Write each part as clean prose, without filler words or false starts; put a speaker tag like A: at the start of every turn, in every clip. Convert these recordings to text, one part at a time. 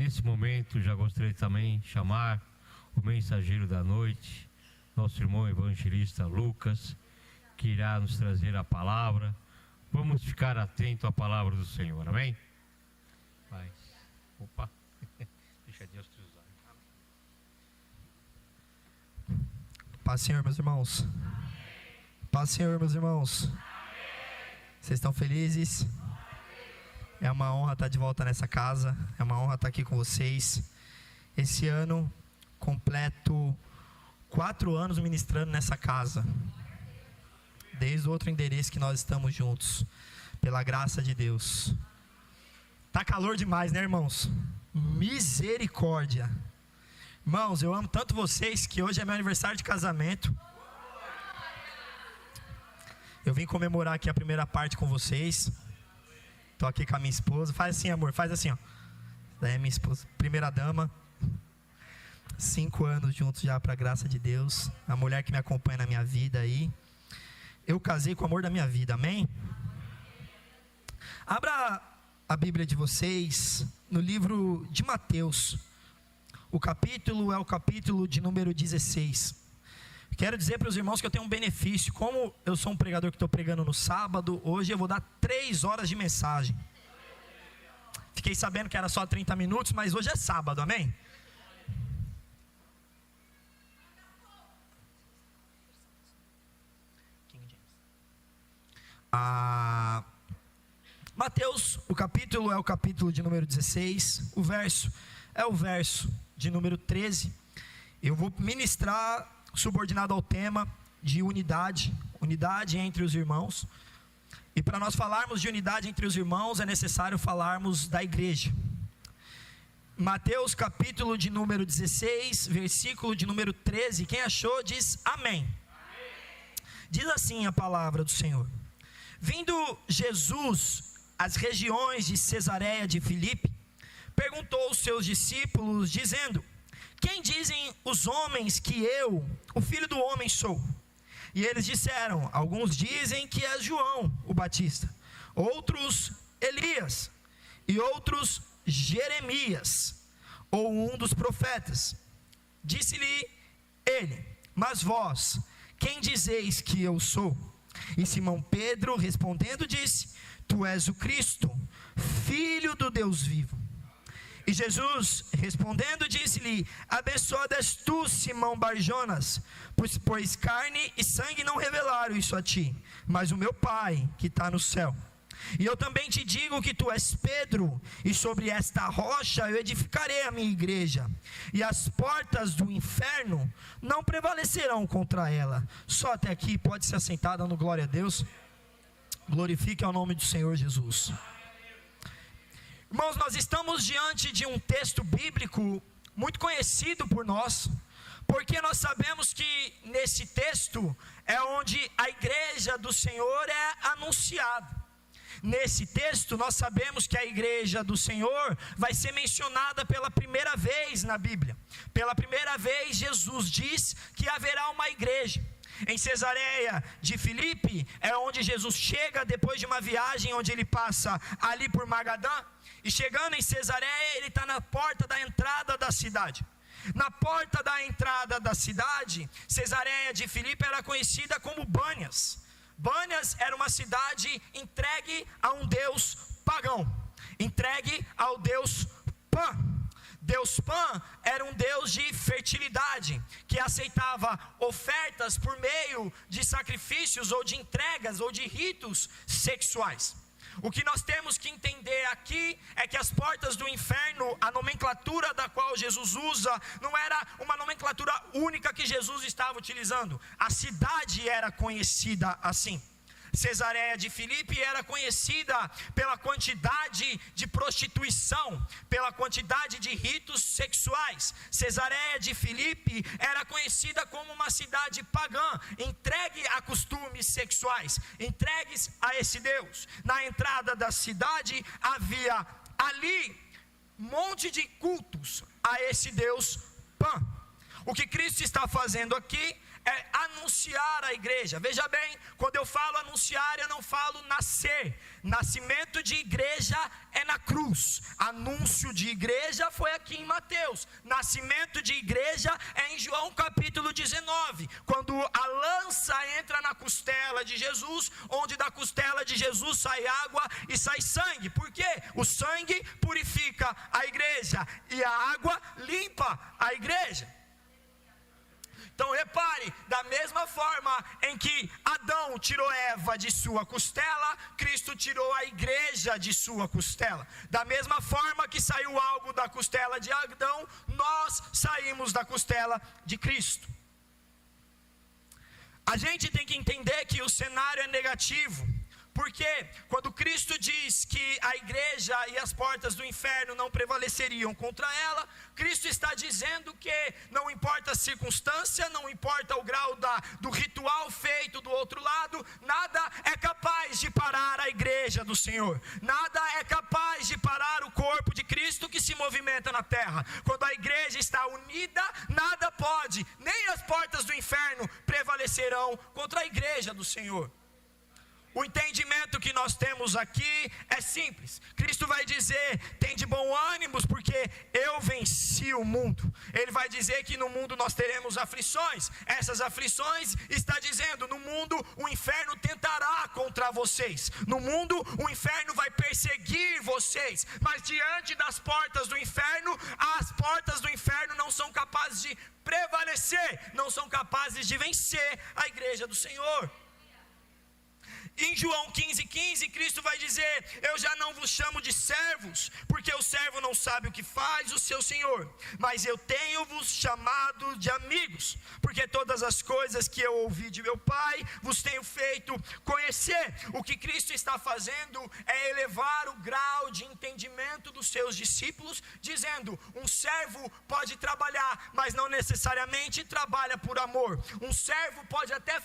A: Nesse momento, já gostaria também de chamar o mensageiro da noite, nosso irmão evangelista Lucas, que irá nos trazer a palavra. Vamos ficar atentos à palavra do Senhor, amém? Pai, opa, deixa Deus te usar.
B: Paz, Senhor, meus irmãos. Paz, Senhor, meus irmãos. Vocês estão felizes? É uma honra estar de volta nessa casa. É uma honra estar aqui com vocês. Esse ano completo 4 anos ministrando nessa casa. Desde o outro endereço que nós estamos juntos. Pela graça de Deus. Tá calor demais, né, irmãos? Misericórdia. Irmãos, eu amo tanto vocês que hoje é meu aniversário de casamento. Eu vim comemorar aqui a primeira parte com vocês. Estou aqui com a minha esposa. Faz assim, amor, faz assim, ó. Daí é minha esposa, primeira dama. 5 anos juntos já, para a graça de Deus. A mulher que me acompanha na minha vida aí. Eu casei com o amor da minha vida, amém? Abra a Bíblia de vocês no livro de Mateus. O capítulo é o capítulo de número 16. Quero dizer para os irmãos que eu tenho um benefício. Como eu sou um pregador que estou pregando no sábado, hoje eu vou dar 3 horas de mensagem. Fiquei sabendo que era só 30 minutos, mas hoje é sábado, amém? Mateus, o capítulo é o capítulo de número 16. O verso é o verso de número 13. Eu vou ministrar subordinado ao tema de unidade entre os irmãos. E para nós falarmos de unidade entre os irmãos, é necessário falarmos da igreja. Mateus capítulo de número 16, versículo de número 13. Quem achou diz amém. Diz assim a palavra do Senhor: vindo Jesus às regiões de Cesareia de Filipe, perguntou aos seus discípulos, dizendo: quem dizem os homens que eu, o Filho do Homem, sou? E eles disseram: alguns dizem que é João o Batista, outros Elias, e outros Jeremias, ou um dos profetas. Disse-lhe ele: mas vós, quem dizeis que eu sou? E Simão Pedro respondendo disse: tu és o Cristo, Filho do Deus vivo. E Jesus respondendo disse-lhe: abençoado és tu, Simão Barjonas, pois carne e sangue não revelaram isso a ti, mas o meu Pai que está no céu. E eu também te digo que tu és Pedro, e sobre esta rocha eu edificarei a minha igreja, e as portas do inferno não prevalecerão contra ela. Só até aqui, pode se assentar dando glória a Deus. Glorifique ao nome do Senhor Jesus. Irmãos, nós estamos diante de um texto bíblico muito conhecido por nós, porque nós sabemos que nesse texto é onde a igreja do Senhor é anunciada. Nesse texto nós sabemos que a igreja do Senhor vai ser mencionada pela primeira vez na Bíblia. Pela primeira vez Jesus diz que haverá uma igreja. Em Cesareia de Filipe é onde Jesus chega depois de uma viagem onde ele passa ali por Magadã. E chegando em Cesareia, ele está na porta da entrada da cidade. Na porta da entrada da cidade, Cesareia de Filipe era conhecida como Bânias. Bânias era uma cidade entregue a um deus pagão, entregue ao deus Pan. Deus Pan era um deus de fertilidade, que aceitava ofertas por meio de sacrifícios ou de entregas ou de ritos sexuais. O que nós temos que entender aqui é que as portas do inferno, a nomenclatura da qual Jesus usa, não era uma nomenclatura única que Jesus estava utilizando. A cidade era conhecida assim. Cesareia de Filipe era conhecida pela quantidade de prostituição, pela quantidade de ritos sexuais. Cesareia de Filipe era conhecida como uma cidade pagã, entregue a costumes sexuais, entregues a esse Deus. Na entrada da cidade havia ali um monte de cultos a esse Deus Pan. O que Cristo está fazendo aqui é anunciar a igreja. Veja bem, quando eu falo anunciar, eu não falo nascer. Nascimento de igreja é na cruz. Anúncio de igreja foi aqui em Mateus. Nascimento de igreja é em João capítulo 19, quando a lança entra na costela de Jesus, onde da costela de Jesus sai água e sai sangue. Por quê? O sangue purifica a igreja e a água limpa a igreja. Então repare, da mesma forma em que Adão tirou Eva de sua costela, Cristo tirou a igreja de sua costela. Da mesma forma que saiu algo da costela de Adão, nós saímos da costela de Cristo. A gente tem que entender que o cenário é negativo. Porque quando Cristo diz que a igreja e as portas do inferno não prevaleceriam contra ela, Cristo está dizendo que não importa a circunstância, não importa o grau do ritual feito do outro lado, nada é capaz de parar a igreja do Senhor. Nada é capaz de parar o corpo de Cristo que se movimenta na terra. Quando a igreja está unida, nada pode, nem as portas do inferno prevalecerão contra a igreja do Senhor. O entendimento que nós temos aqui é simples. Cristo vai dizer, tem de bom ânimo, porque eu venci o mundo. Ele vai dizer que no mundo nós teremos aflições. Essas aflições, está dizendo, no mundo o inferno tentará contra vocês. No mundo o inferno vai perseguir vocês. Mas diante das portas do inferno, as portas do inferno não são capazes de prevalecer, não são capazes de vencer a igreja do Senhor. Em João 15:15, Cristo vai dizer, eu já não vos chamo de servos, porque o servo não sabe o que faz o seu senhor, mas eu tenho-vos chamado de amigos, porque todas as coisas que eu ouvi de meu Pai, vos tenho feito conhecer. O que Cristo está fazendo é elevar o grau de entendimento dos seus discípulos, dizendo, um servo pode trabalhar, mas não necessariamente trabalha por amor. Um servo pode até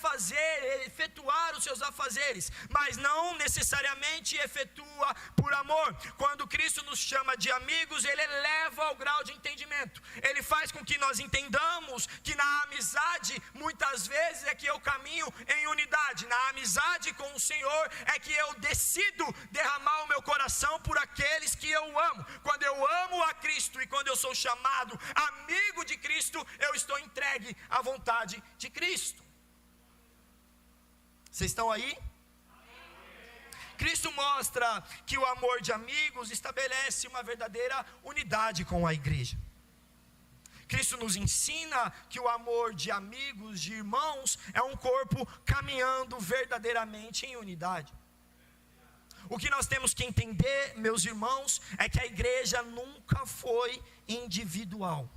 B: efetuar os seus afazeres, mas não necessariamente efetua por amor. Quando Cristo nos chama de amigos, Ele eleva ao grau de entendimento. Ele faz com que nós entendamos que na amizade, muitas vezes é que eu caminho em unidade. Na amizade com o Senhor é que eu decido derramar o meu coração por aqueles que eu amo. Quando eu amo a Cristo e quando eu sou chamado amigo de Cristo, eu estou entregue à vontade de Cristo. Vocês estão aí? Cristo mostra que o amor de amigos estabelece uma verdadeira unidade com a igreja. Cristo nos ensina que o amor de amigos, de irmãos, é um corpo caminhando verdadeiramente em unidade. O que nós temos que entender, meus irmãos, é que a igreja nunca foi individual.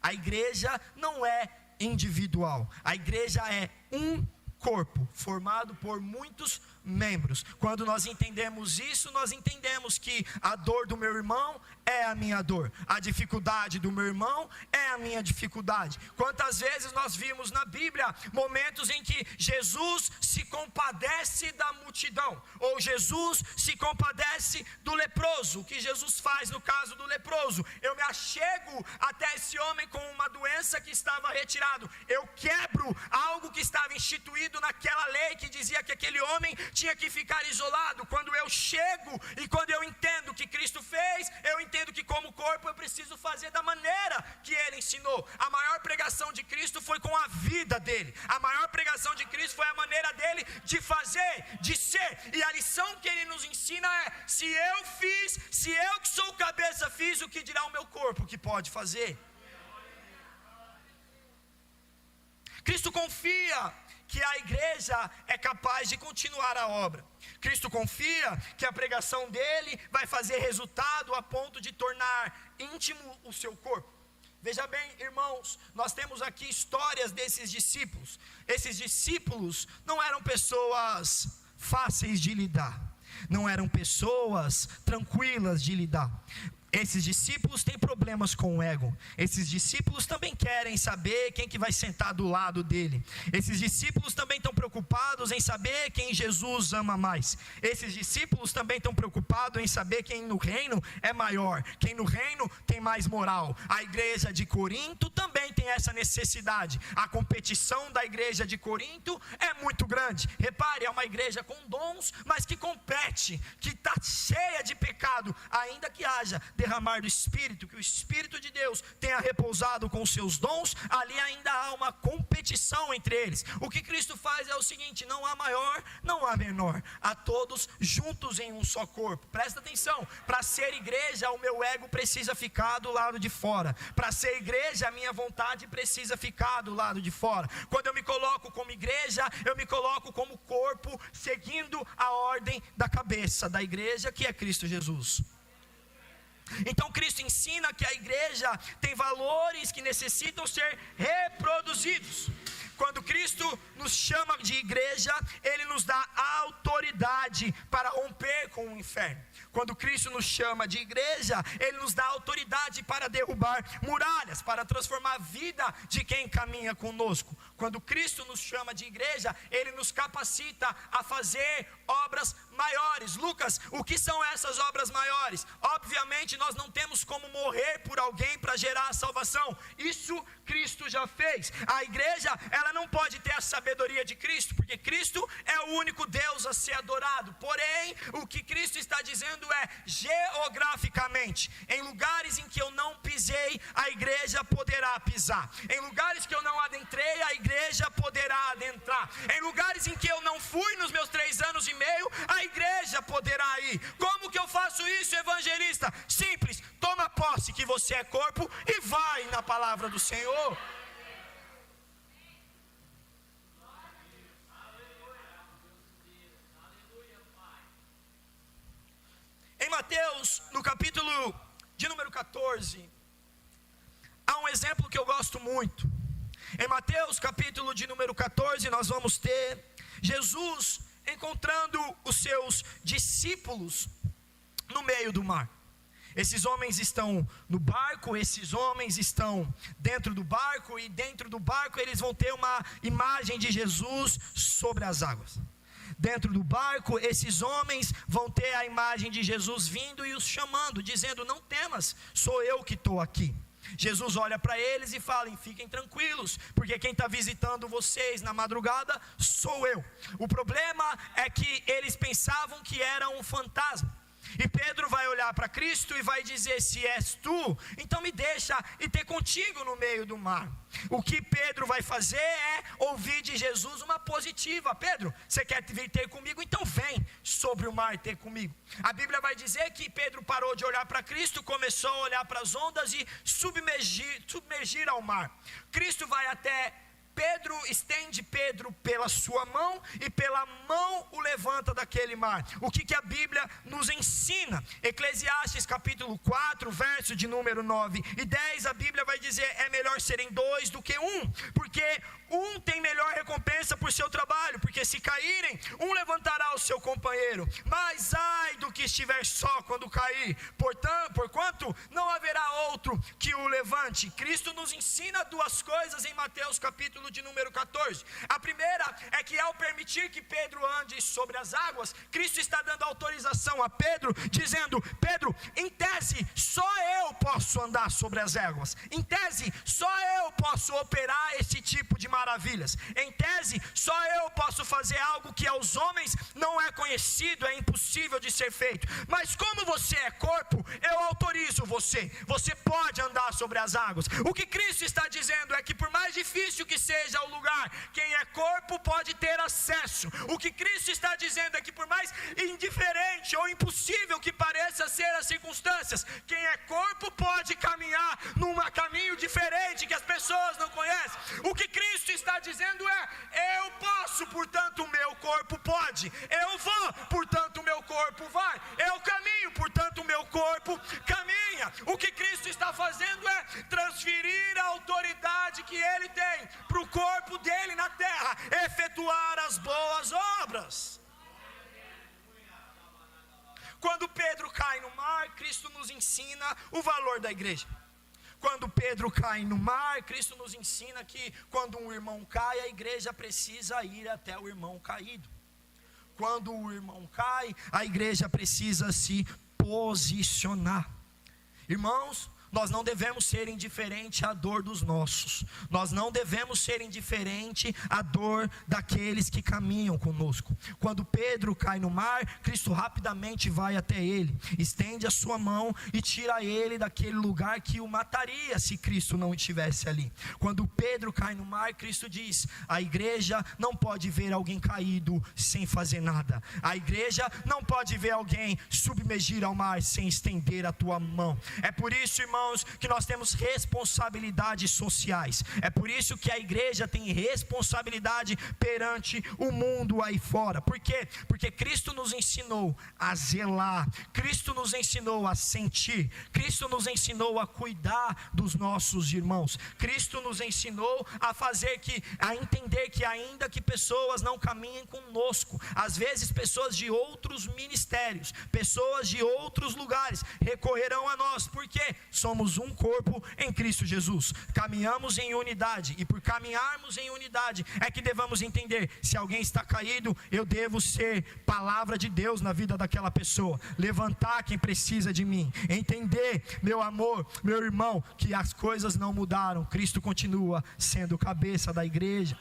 B: A igreja não é individual. A igreja é um corpo formado por muitos membros. Quando nós entendemos isso, nós entendemos que a dor do meu irmão é a minha dor, a dificuldade do meu irmão é a minha dificuldade. Quantas vezes nós vimos na Bíblia momentos em que Jesus se compadece da multidão, ou Jesus se compadece do leproso. O que Jesus faz no caso do leproso? Eu me achego até esse homem com uma doença que estava retirado, eu quebro algo que estava instituído naquela lei que dizia que aquele homem tinha que ficar isolado. Quando eu chego e quando eu entendo o que Cristo fez, eu entendo que como corpo eu preciso fazer da maneira que Ele ensinou. A maior pregação de Cristo foi com a vida dele. A maior pregação de Cristo foi a maneira dele de fazer, de ser. E a lição que Ele nos ensina é, se eu que sou o cabeça fiz, o que dirá o meu corpo que pode fazer? Cristo confia que a igreja é capaz de continuar a obra. Cristo confia que a pregação dele vai fazer resultado a ponto de tornar íntimo o seu corpo. Veja bem, irmãos, nós temos aqui histórias desses discípulos. Esses discípulos não eram pessoas fáceis de lidar, não eram pessoas tranquilas de lidar. Esses discípulos têm problemas com o ego. Esses discípulos também querem saber quem que vai sentar do lado dele. Esses discípulos também estão preocupados em saber quem Jesus ama mais. Esses discípulos também estão preocupados em saber quem no reino é maior, quem no reino tem mais moral. A igreja de Corinto também tem essa necessidade. A competição da igreja de Corinto é muito grande. Repare, é uma igreja com dons, mas que compete, que está cheia de pecado, ainda que haja derramar do Espírito, que o Espírito de Deus tenha repousado com os seus dons, ali ainda há uma competição entre eles. O que Cristo faz é o seguinte: não há maior, não há menor, há todos juntos em um só corpo. Presta atenção, para ser igreja o meu ego precisa ficar do lado de fora, para ser igreja a minha vontade precisa ficar do lado de fora. Quando eu me coloco como igreja, eu me coloco como corpo, seguindo a ordem da cabeça da igreja, que é Cristo Jesus. Então Cristo ensina que a igreja tem valores que necessitam ser reproduzidos. Quando Cristo nos chama de igreja, Ele nos dá autoridade para romper com o inferno. Quando Cristo nos chama de igreja, Ele nos dá autoridade para derrubar muralhas, para transformar a vida de quem caminha conosco. Quando Cristo nos chama de igreja, Ele nos capacita a fazer obras maiores. Lucas, o que são essas obras maiores? Obviamente nós não temos como morrer por alguém para gerar a salvação. Isso Cristo já fez. A igreja, ela não pode ter a sabedoria de Cristo, porque Cristo é o único Deus a ser adorado. Porém, o que Cristo está dizendo é, geograficamente, em lugares em que eu não pisei, a igreja poderá pisar. Em lugares que eu não adentrei, a igreja poderá adentrar. Em lugares em que eu não fui nos meus 3 anos e meio, a igreja poderá ir. Como que eu faço isso, evangelista? Simples, toma posse que você é corpo e vai na palavra do Senhor. Em Mateus, no capítulo de número 14, há um exemplo que eu gosto muito. Em Mateus, capítulo de número 14, nós vamos ter Jesus encontrando os seus discípulos no meio do mar. Esses homens estão no barco, esses homens estão dentro do barco, e dentro do barco eles vão ter uma imagem de Jesus sobre as águas. Dentro do barco, esses homens vão ter a imagem de Jesus vindo e os chamando, dizendo: não temas, sou eu que estou aqui. Jesus olha para eles e fala: fiquem tranquilos, porque quem está visitando vocês na madrugada sou eu. O problema é que eles pensavam que era um fantasma. E Pedro vai olhar para Cristo e vai dizer: se és tu, então me deixa ir ter contigo no meio do mar. O que Pedro vai fazer é ouvir de Jesus uma positiva: Pedro, você quer vir ter comigo? Então vem sobre o mar ter comigo. A Bíblia vai dizer que Pedro parou de olhar para Cristo, começou a olhar para as ondas e submergir ao mar. Cristo vai até Pedro, estende Pedro pela sua mão e pela mão o levanta daquele mar. O que a Bíblia nos ensina? Eclesiastes capítulo 4, verso de número 9 e 10, a Bíblia vai dizer: é melhor serem 2 do que 1, porque um tem melhor recompensa por seu trabalho, porque se caírem, um levantará o seu companheiro, mas ai do que estiver só quando cair, porquanto não haverá outro que o levante. Cristo nos ensina 2 coisas em Mateus capítulo de número 14. A primeira é que ao permitir que Pedro ande sobre as águas, Cristo está dando autorização a Pedro, dizendo: Pedro, em tese, só eu posso andar sobre as águas. Em tese, só eu posso operar esse tipo de maravilhas. Em tese, só eu posso fazer algo que aos homens não é conhecido, é impossível de ser feito. Mas como você é corpo, eu autorizo você. Você pode andar sobre as águas. O que Cristo está dizendo é que por mais difícil que seja o lugar, quem é corpo pode ter acesso. O que Cristo está dizendo é que por mais indiferente ou impossível que pareça ser as circunstâncias, quem é corpo pode caminhar num caminho diferente que as pessoas não conhecem. O que Cristo está dizendo é: eu posso, portanto o meu corpo pode. Eu vou, portanto o meu corpo vai. Eu caminho, portanto o meu corpo caminha. O que Cristo está fazendo é transferir a autoridade que Ele tem para o corpo dele na terra, efetuar as boas obras. Quando Pedro cai no mar, Cristo nos ensina o valor da igreja. Quando Pedro cai no mar, Cristo nos ensina que quando um irmão cai, a igreja precisa ir até o irmão caído. Quando o irmão cai, a igreja precisa se posicionar. Irmãos, nós não devemos ser indiferentes à dor dos nossos. Nós não devemos ser indiferentes à dor daqueles que caminham conosco. Quando Pedro cai no mar, Cristo rapidamente vai até ele, estende a sua mão e tira ele daquele lugar que o mataria se Cristo não estivesse ali. Quando Pedro cai no mar, Cristo diz: a igreja não pode ver alguém caído sem fazer nada. A igreja não pode ver alguém submergir ao mar sem estender a tua mão. É por isso, irmãos, que nós temos responsabilidades sociais. É por isso que a igreja tem responsabilidade perante o mundo aí fora. Por quê? Porque Cristo nos ensinou a zelar, Cristo nos ensinou a sentir, Cristo nos ensinou a cuidar dos nossos irmãos, Cristo nos ensinou a entender que ainda que pessoas não caminhem conosco, às vezes pessoas de outros ministérios, pessoas de outros lugares recorrerão a nós. Por quê? Somos um corpo em Cristo Jesus, caminhamos em unidade, e por caminharmos em unidade é que devemos entender: se alguém está caído, eu devo ser palavra de Deus na vida daquela pessoa, levantar quem precisa de mim, entender, meu amor, meu irmão, que as coisas não mudaram, Cristo continua sendo o cabeça da igreja.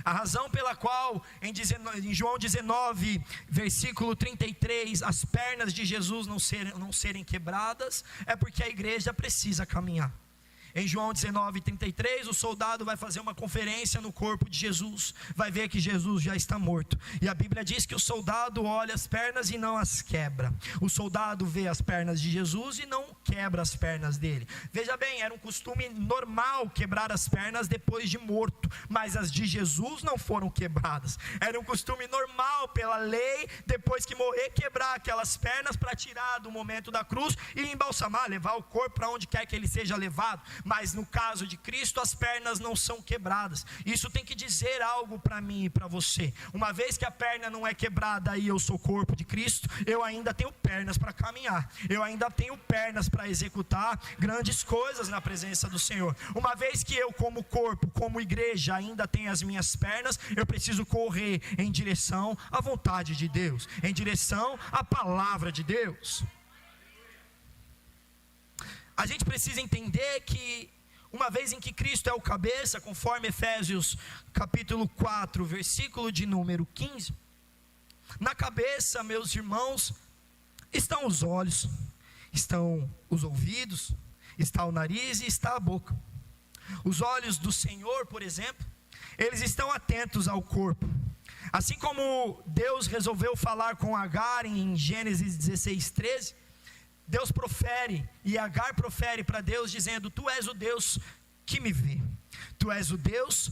B: A razão pela qual em João 19, versículo 33, as pernas de Jesus não serem quebradas, é porque a igreja precisa caminhar. Em João 19, 33, o soldado vai fazer uma conferência no corpo de Jesus, vai ver que Jesus já está morto, e a Bíblia diz que o soldado olha as pernas e não as quebra. O soldado vê as pernas de Jesus e não quebra as pernas dele. Veja bem, era um costume normal quebrar as pernas depois de morto, mas as de Jesus não foram quebradas. Era um costume normal pela lei, depois que morrer, quebrar aquelas pernas para tirar do momento da cruz e embalsamar, levar o corpo para onde quer que ele seja levado. Mas no caso de Cristo, as pernas não são quebradas. Isso tem que dizer algo para mim e para você. Uma vez que a perna não é quebrada e eu sou corpo de Cristo, eu ainda tenho pernas para caminhar, eu ainda tenho pernas para executar grandes coisas na presença do Senhor. Uma vez que eu, como corpo, como igreja, ainda tenho as minhas pernas, eu preciso correr em direção à vontade de Deus, em direção à palavra de Deus. A gente precisa entender que uma vez em que Cristo é o cabeça, conforme Efésios capítulo 4, versículo de número 15, na cabeça, meus irmãos, estão os olhos, estão os ouvidos, está o nariz e está a boca. Os olhos do Senhor, por exemplo, eles estão atentos ao corpo. Assim como Deus resolveu falar com Agar em Gênesis 16, 13, Deus profere, e Agar profere para Deus dizendo: tu és o Deus que me vê, tu és o Deus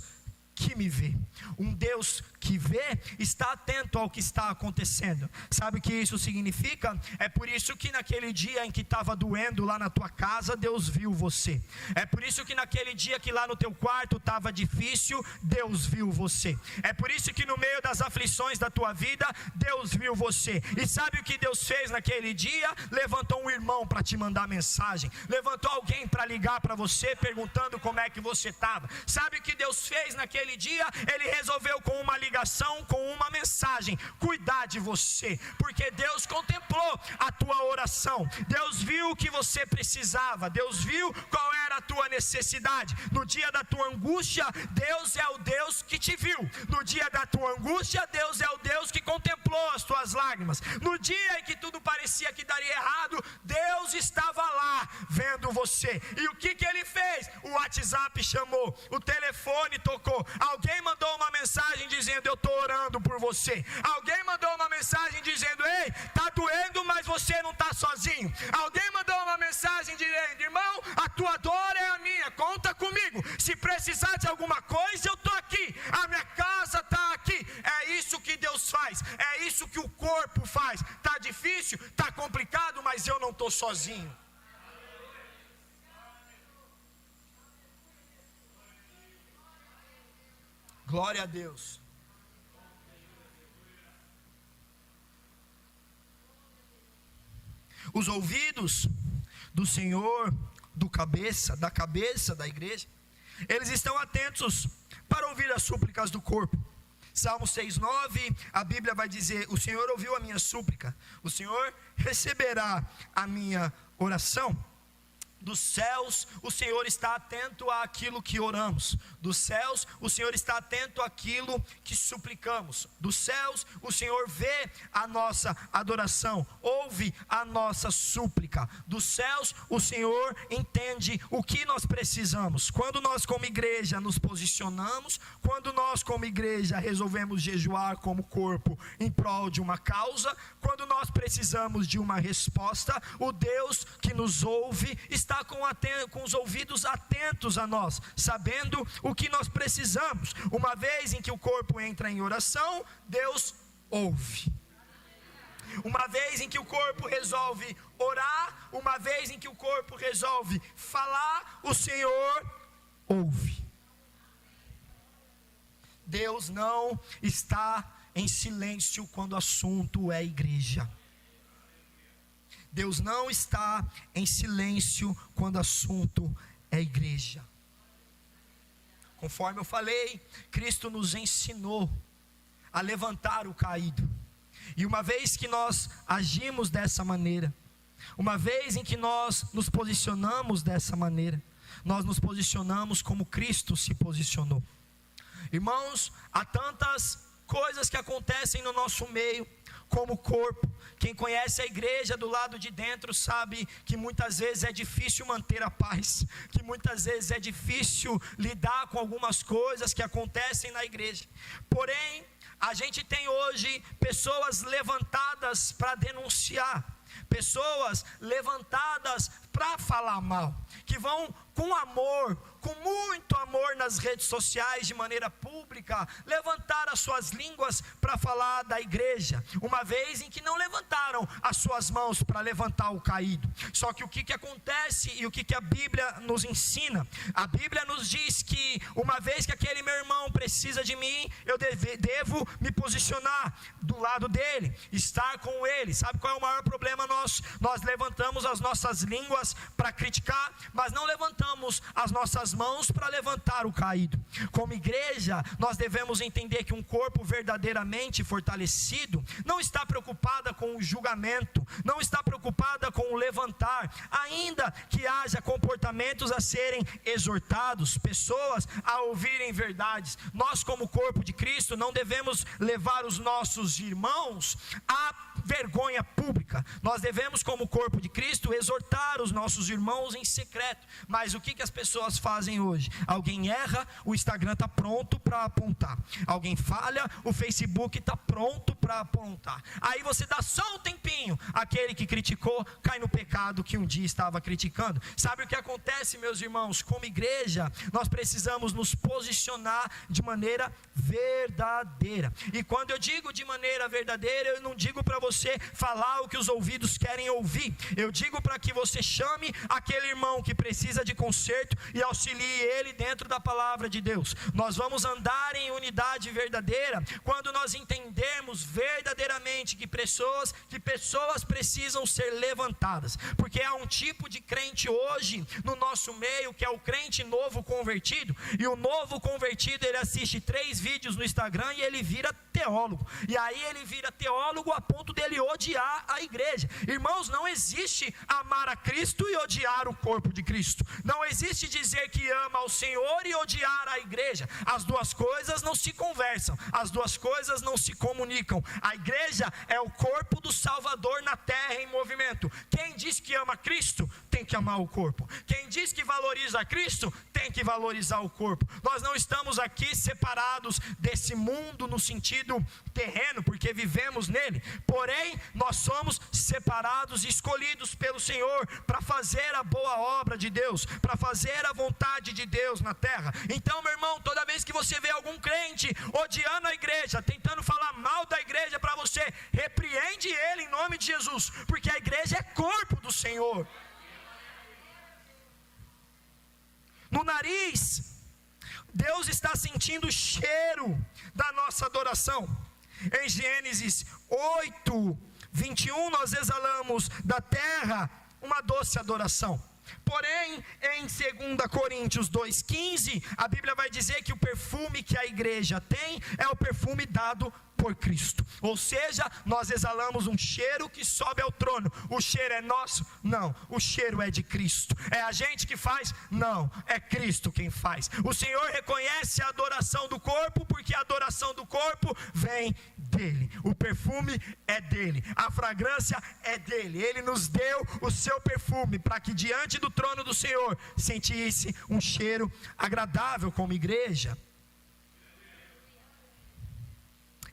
B: que me vê. Um Deus que vê está atento ao que está acontecendo. Sabe o que isso significa? É por isso que naquele dia em que estava doendo lá na tua casa, Deus viu você. É por isso que naquele dia que lá no teu quarto estava difícil, Deus viu você. É por isso que no meio das aflições da tua vida, Deus viu você. E sabe o que Deus fez naquele dia? Levantou um irmão para te mandar mensagem, levantou alguém para ligar para você perguntando como é que você estava. Sabe o que Deus fez naquele dia? Ele resolveu com uma ligação, com uma mensagem, cuidar de você, porque Deus contemplou a tua oração, Deus viu o que você precisava, Deus viu qual era a tua necessidade. No dia da tua angústia, Deus é o Deus que te viu. No dia da tua angústia, Deus é o Deus que contemplou as tuas lágrimas. No dia em que tudo parecia que daria errado, Deus estava lá vendo você. E o que Ele fez? O WhatsApp chamou, o telefone tocou, alguém mandou uma mensagem dizendo: eu estou orando por você. Alguém mandou uma mensagem dizendo: ei, está doendo, mas você não está sozinho. Alguém mandou uma mensagem dizendo: irmão, a tua dor é a minha, conta comigo. Se precisar de alguma coisa, eu estou aqui. A minha casa está aqui. É isso que Deus faz, é isso que o corpo faz. Está difícil, está complicado, mas eu não estou sozinho. Glória a Deus. Os ouvidos do Senhor, da cabeça da igreja, eles estão atentos para ouvir as súplicas do corpo. Salmo 6,9, a Bíblia vai dizer: o Senhor ouviu a minha súplica, o Senhor receberá a minha oração. Dos céus, o Senhor está atento àquilo que oramos. Dos céus, o Senhor está atento àquilo que suplicamos. Dos céus, o Senhor vê a nossa adoração, ouve a nossa súplica. Dos céus, o Senhor entende o que nós precisamos. Quando nós como igreja nos posicionamos, quando nós como igreja resolvemos jejuar como corpo em prol de uma causa, quando nós precisamos de uma resposta, o Deus que nos ouve está com os ouvidos atentos a nós, sabendo o que nós precisamos. Uma vez em que o corpo entra em oração, Deus ouve. Uma vez em que o corpo resolve orar, uma vez em que o corpo resolve falar, o Senhor ouve. Deus não está em silêncio quando o assunto é igreja. Deus não está em silêncio quando o assunto é igreja. Conforme eu falei, Cristo nos ensinou a levantar o caído. E uma vez que nós agimos dessa maneira, uma vez em que nós nos posicionamos dessa maneira, nós nos posicionamos como Cristo se posicionou. Irmãos, há tantas coisas que acontecem no nosso meio, como corpo. Quem conhece a igreja do lado de dentro sabe que muitas vezes é difícil manter a paz, que muitas vezes é difícil lidar com algumas coisas que acontecem na igreja. Porém, a gente tem hoje pessoas levantadas para denunciar, pessoas levantadas para falar mal, que vão com amor, com muito amor nas redes sociais, de maneira pública, levantar as suas línguas para falar da igreja, uma vez em que não levantaram as suas mãos para levantar o caído. Só que o que acontece e o que a Bíblia nos ensina? A Bíblia nos diz que uma vez que aquele meu irmão precisa de mim, eu devo me posicionar do lado dele, estar com ele. Sabe qual é o maior problema nosso? Nós levantamos as nossas línguas para criticar, mas não levantamos as nossas mãos para levantar o caído. Como igreja, nós devemos entender que um corpo verdadeiramente fortalecido não está preocupada com o julgamento, não está preocupada com o levantar, ainda que haja comportamentos a serem exortados, pessoas a ouvirem verdades. Nós, como corpo de Cristo, não devemos levar os nossos irmãos à vergonha pública. Nós devemos, como corpo de Cristo, exortar os nossos irmãos em secreto. Mas o que as pessoas fazem hoje? Alguém erra, o Instagram está pronto para apontar. Alguém falha, o Facebook está pronto para apontar. Aí você dá só um tempinho, aquele que criticou cai no pecado que um dia estava criticando. Sabe o que acontece, meus irmãos? Como igreja, nós precisamos nos posicionar de maneira verdadeira. E quando eu digo de maneira verdadeira, eu não digo para você falar o que os ouvidos querem ouvir. Eu digo para que você chame aquele irmão que precisa de conserto e auxilie ele dentro da palavra de Deus. Nós vamos andar em unidade verdadeira quando nós entendermos verdadeiramente que pessoas precisam ser levantadas, porque há um tipo de crente hoje no nosso meio que é o crente novo convertido, e o novo convertido ele assiste 3 vídeos no Instagram e ele vira teólogo, e aí ele vira teólogo a ponto dele odiar a igreja. Irmãos, não existe amar a Cristo e odiar o corpo de Cristo. Não existe dizer que ama ao Senhor e odiar a igreja. As duas coisas não se conversam, as duas coisas não se comunicam. A igreja é o corpo do Salvador na terra em movimento. Quem diz que ama Cristo tem que amar o corpo. Quem diz que valoriza Cristo tem que valorizar o corpo. Nós não estamos aqui separados desse mundo no sentido terreno, porque vivemos nele. Porém, nós somos separados e escolhidos pelo Senhor para fazer a boa obra de Deus, para fazer a vontade de Deus na terra. Então, meu irmão, toda vez que você vê algum crente odiando a igreja, tentando falar mal da igreja para você, repreende ele em nome de Jesus, porque a igreja é corpo do Senhor. No nariz, Deus está sentindo o cheiro da nossa adoração. Em Gênesis 8, 21, nós exalamos da terra uma doce adoração. Porém, em 2 Coríntios 2,15, a Bíblia vai dizer que o perfume que a igreja tem é o perfume dado por Cristo. Ou seja, nós exalamos um cheiro que sobe ao trono. O cheiro é nosso? Não, o cheiro é de Cristo. É a gente que faz? Não, é Cristo quem faz. O Senhor reconhece a adoração do corpo, porque a adoração do corpo vem dele. O perfume é dele, a fragrância é dele. Ele nos deu o seu perfume para que diante do trono do Senhor sentisse um cheiro agradável como igreja.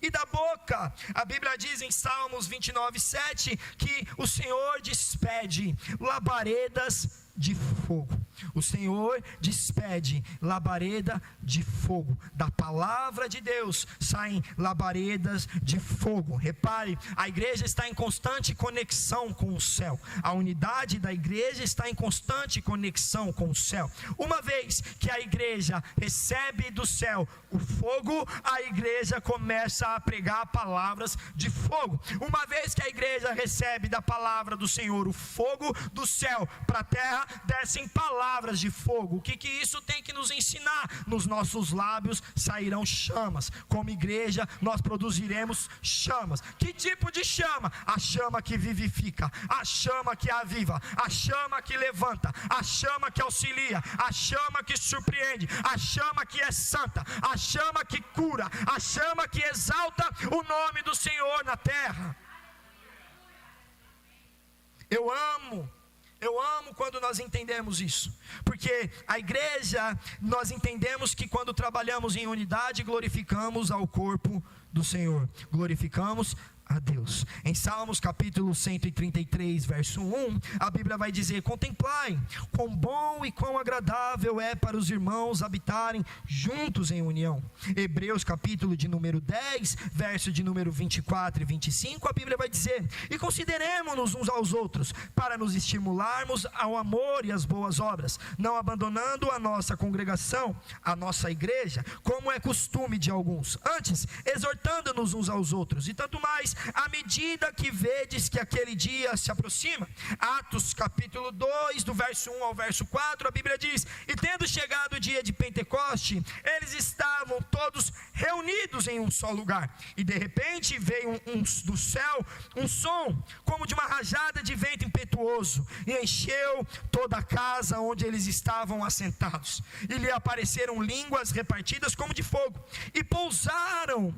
B: E da boca, a Bíblia diz em Salmos 29:7 que o Senhor despede labaredas de fogo. O Senhor despede labareda de fogo. Da palavra de Deus saem labaredas de fogo. Repare, a igreja está em constante conexão com o céu. A unidade da igreja está em constante conexão com o céu. Uma vez que a igreja recebe do céu o fogo, a igreja começa a pregar palavras de fogo. Uma vez que a igreja recebe da palavra do Senhor o fogo do céu para a terra, descem palavras de fogo. O que isso tem que nos ensinar? Nos nossos lábios sairão chamas. Como igreja, nós produziremos chamas. Que tipo de chama? A chama que vivifica, a chama que aviva, a chama que levanta, a chama que auxilia, a chama que surpreende, a chama que é santa, a chama que cura, a chama que exalta o nome do Senhor na terra. Eu amo quando nós entendemos isso, porque a igreja, nós entendemos que quando trabalhamos em unidade, glorificamos ao corpo do Senhor, glorificamos a Deus. Em Salmos capítulo 133, verso 1, a Bíblia vai dizer: contemplai quão bom e quão agradável é para os irmãos habitarem juntos em união. Hebreus capítulo de número 10, verso de número 24 e 25, a Bíblia vai dizer: e consideremo-nos uns aos outros, para nos estimularmos ao amor e às boas obras, não abandonando a nossa congregação, a nossa igreja, como é costume de alguns, antes exortando-nos uns aos outros, e tanto mais à medida que vedes que aquele dia se aproxima. Atos capítulo 2, do verso 1 ao verso 4, a Bíblia diz: e tendo chegado o dia de Pentecoste, eles estavam todos reunidos em um só lugar, e de repente veio do céu um som, como de uma rajada de vento impetuoso, e encheu toda a casa onde eles estavam assentados, e lhe apareceram línguas repartidas como de fogo, e pousaram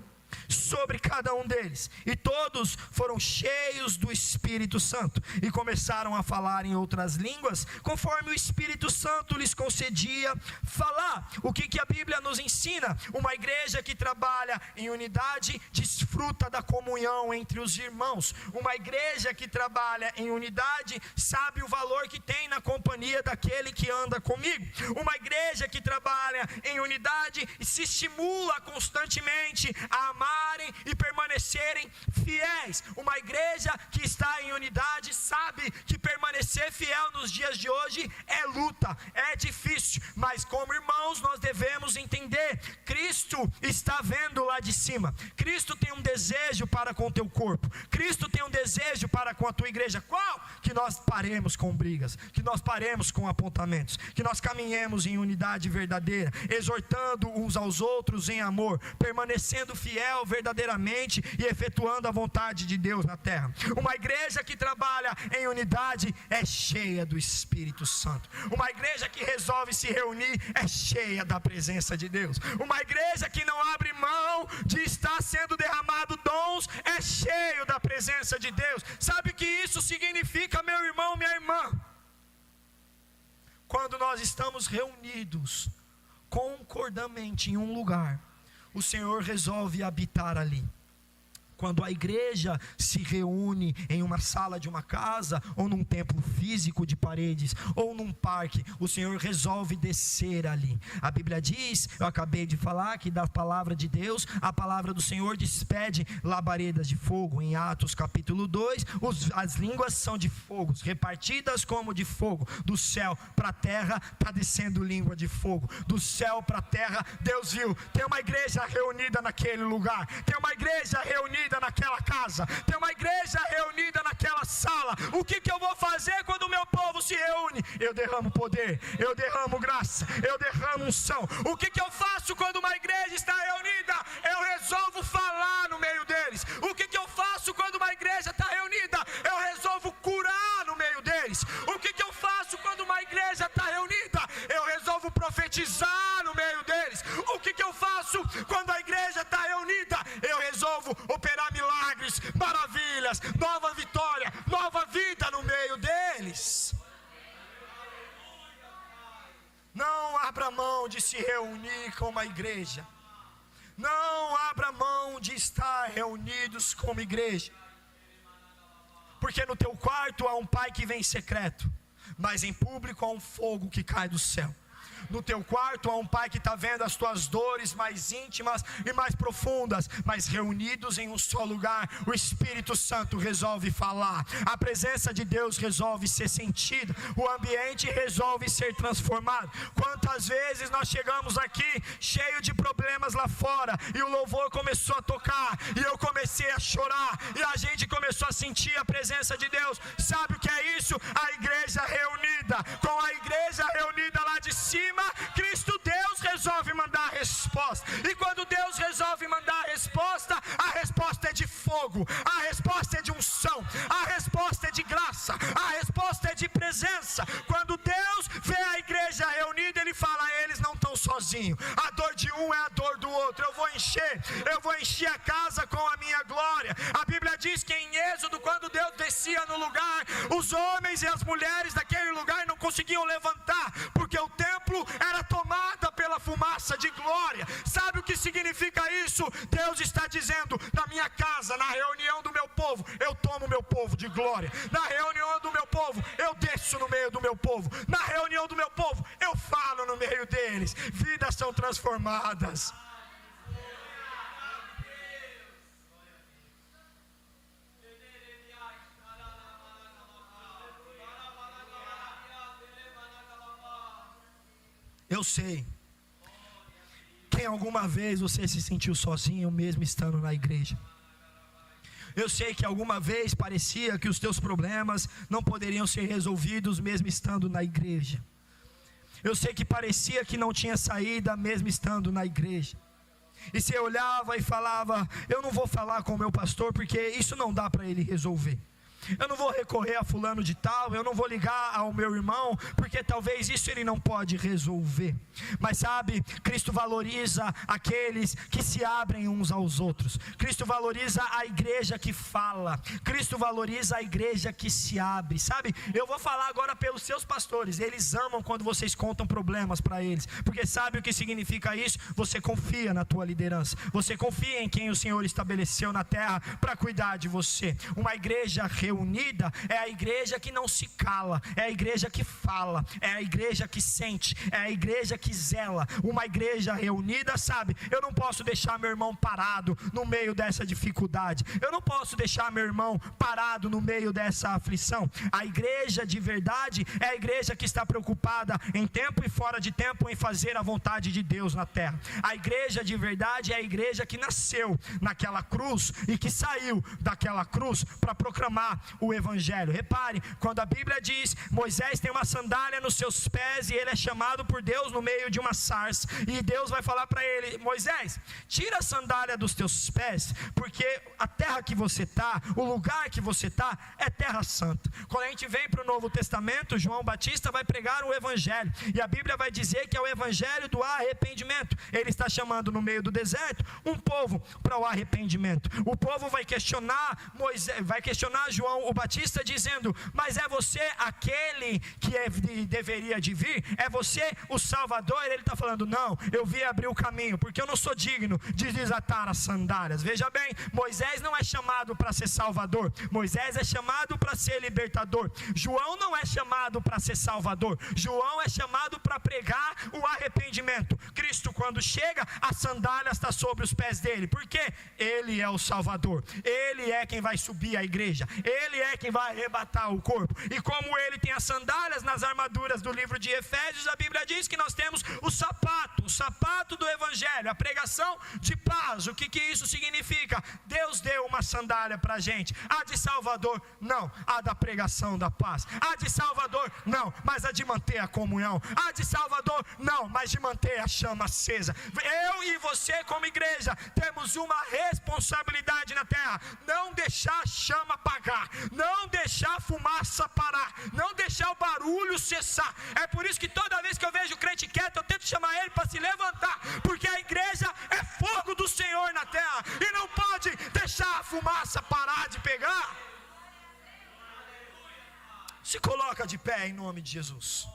B: sobre cada um deles, e todos foram cheios do Espírito Santo, e começaram a falar em outras línguas, conforme o Espírito Santo lhes concedia falar. O que a Bíblia nos ensina? Uma igreja que trabalha em unidade desfruta da comunhão entre os irmãos. Uma igreja que trabalha em unidade sabe o valor que tem na companhia daquele que anda comigo. Uma igreja que trabalha em unidade se estimula constantemente a amarem e permanecerem fiéis. Uma igreja que está em unidade sabe que permanecer fiel nos dias de hoje é luta, é difícil, mas como irmãos nós devemos entender: Cristo está vendo lá de cima. Cristo tem um desejo para com o teu corpo, Cristo tem um desejo para com a tua igreja. Qual? Que nós paremos com brigas, que nós paremos com apontamentos, que nós caminhemos em unidade verdadeira, exortando uns aos outros em amor, permanecendo fiel verdadeiramente e efetuando a vontade de Deus na terra. Uma igreja que trabalha em unidade é cheia do Espírito Santo. Uma igreja que resolve se reunir é cheia da presença de Deus. Uma igreja que não abre mão de estar sendo derramado dons é cheio da presença de Deus. Sabe o que isso significa, meu irmão, minha irmã? Quando nós estamos reunidos concordamente em um lugar, o Senhor resolve habitar ali. Quando a igreja se reúne em uma sala de uma casa, ou num templo físico de paredes, ou num parque, o Senhor resolve descer ali. A Bíblia diz, eu acabei de falar, que da palavra de Deus, a palavra do Senhor despede labaredas de fogo. Em Atos capítulo 2, as línguas são de fogo, repartidas como de fogo. Do céu para a terra está descendo língua de fogo. Do céu para a terra, Deus viu, tem uma igreja reunida naquele lugar, tem uma igreja reunida reunida naquela casa, tem uma igreja reunida naquela sala. O que eu vou fazer quando o meu povo se reúne? Eu derramo poder, eu derramo graça, eu derramo unção. O que eu faço quando uma igreja está reunida? Eu resolvo falar no meio deles. O que eu faço quando uma igreja está reunida? Eu resolvo curar no meio deles. O que eu faço quando uma igreja está reunida? Eu resolvo profetizar no meio deles. O que eu faço quando a igreja está reunida? Eu resolvo operar milagres, maravilhas, nova vitória, nova vida no meio deles. Não abra mão de se reunir com uma igreja. Não abra mão de estar reunidos como igreja. Porque no teu quarto há um pai que vem em secreto, mas em público há um fogo que cai do céu. No teu quarto há um pai que está vendo as tuas dores mais íntimas e mais profundas, mas reunidos em um só lugar, o Espírito Santo resolve falar, a presença de Deus resolve ser sentida, o ambiente resolve ser transformado. Quantas vezes nós chegamos aqui cheio de problemas lá fora, e o louvor começou a tocar, e eu comecei a chorar, e a gente começou a sentir a presença de Deus. Sabe o que é isso? A igreja reunida, com a igreja reunida lá de cima, Cristo Deus resolve mandar a resposta. E quando Deus resolve mandar a resposta é de fogo, a resposta é de unção, a resposta é de graça, a resposta é de presença. Quando Deus vê a igreja reunida, Ele fala: eles não estão sozinhos, a dor de um é a dor do outro. Eu vou encher a casa com a minha glória. A Bíblia diz que em Êxodo, quando Deus descia no lugar, os homens e as mulheres daquele lugar não conseguiam levantar, porque o templo era tomada pela fumaça de glória. Sabe o que significa isso? Deus está dizendo: na minha casa, na reunião do meu povo, eu tomo o meu povo de glória. Na reunião do meu povo, eu desço no meio do meu povo. Na reunião do meu povo, eu falo no meio deles. Vidas são transformadas. Eu sei que alguma vez você se sentiu sozinho mesmo estando na igreja. Eu sei que alguma vez parecia que os teus problemas não poderiam ser resolvidos mesmo estando na igreja. Eu sei que parecia que não tinha saída mesmo estando na igreja. E você olhava e falava: eu não vou falar com o meu pastor porque isso não dá para ele resolver. Eu não vou recorrer a fulano de tal, eu não vou ligar ao meu irmão, porque talvez isso ele não pode resolver. Mas sabe, Cristo valoriza aqueles que se abrem uns aos outros. Cristo valoriza a igreja que fala. Cristo valoriza a igreja que se abre. Sabe, eu vou falar agora pelos seus pastores. Eles amam quando vocês contam problemas para eles, porque sabe o que significa isso? Você confia na tua liderança, você confia em quem o Senhor estabeleceu na terra para cuidar de você. Uma igreja reunida é a igreja que não se cala, é a igreja que fala, é a igreja que sente, é a igreja que zela. Uma igreja reunida, sabe, eu não posso deixar meu irmão parado no meio dessa dificuldade, eu não posso deixar meu irmão parado no meio dessa aflição. A igreja de verdade é a igreja que está preocupada em tempo e fora de tempo em fazer a vontade de Deus na terra. A igreja de verdade é a igreja que nasceu naquela cruz e que saiu daquela cruz para proclamar o evangelho. Repare, quando a Bíblia diz: Moisés tem uma sandália nos seus pés e ele é chamado por Deus no meio de uma sarça, e Deus vai falar para ele: Moisés, tira a sandália dos teus pés, porque a terra que você está, o lugar que você está é terra santa. Quando a gente vem para o Novo Testamento, João Batista vai pregar o evangelho, e a Bíblia vai dizer que é o evangelho do arrependimento. Ele está chamando no meio do deserto um povo para o arrependimento. O povo vai questionar Moisés, vai questionar João o Batista, dizendo: mas é você aquele que deveria de vir? É você o Salvador? Ele está falando: não, eu vim abrir o caminho, porque eu não sou digno de desatar as sandálias. Veja bem, Moisés não é chamado para ser Salvador, Moisés é chamado para ser libertador. João não é chamado para ser Salvador, João é chamado para pregar o arrependimento. Cristo, quando chega, a sandália está sobre os pés dele, porque ele é o Salvador, ele é quem vai subir a igreja, Ele é quem vai arrebatar o corpo. E como Ele tem as sandálias nas armaduras do livro de Efésios, a Bíblia diz que nós temos o sapato do Evangelho, a pregação de paz. O que isso significa? Deus deu uma sandália para a gente. A de Salvador, não. A da pregação da paz. A de Salvador, não. Mas a de manter a comunhão. A de Salvador, não. Mas de manter a chama acesa. Eu e você, como igreja, temos uma responsabilidade na terra: não deixar a chama apagar, não deixar a fumaça parar, não deixar o barulho cessar. É por isso que toda vez que eu vejo o crente quieto, eu tento chamar ele para se levantar, porque a igreja é fogo do Senhor na terra e não pode deixar a fumaça parar de pegar. Se coloca de pé em nome de Jesus.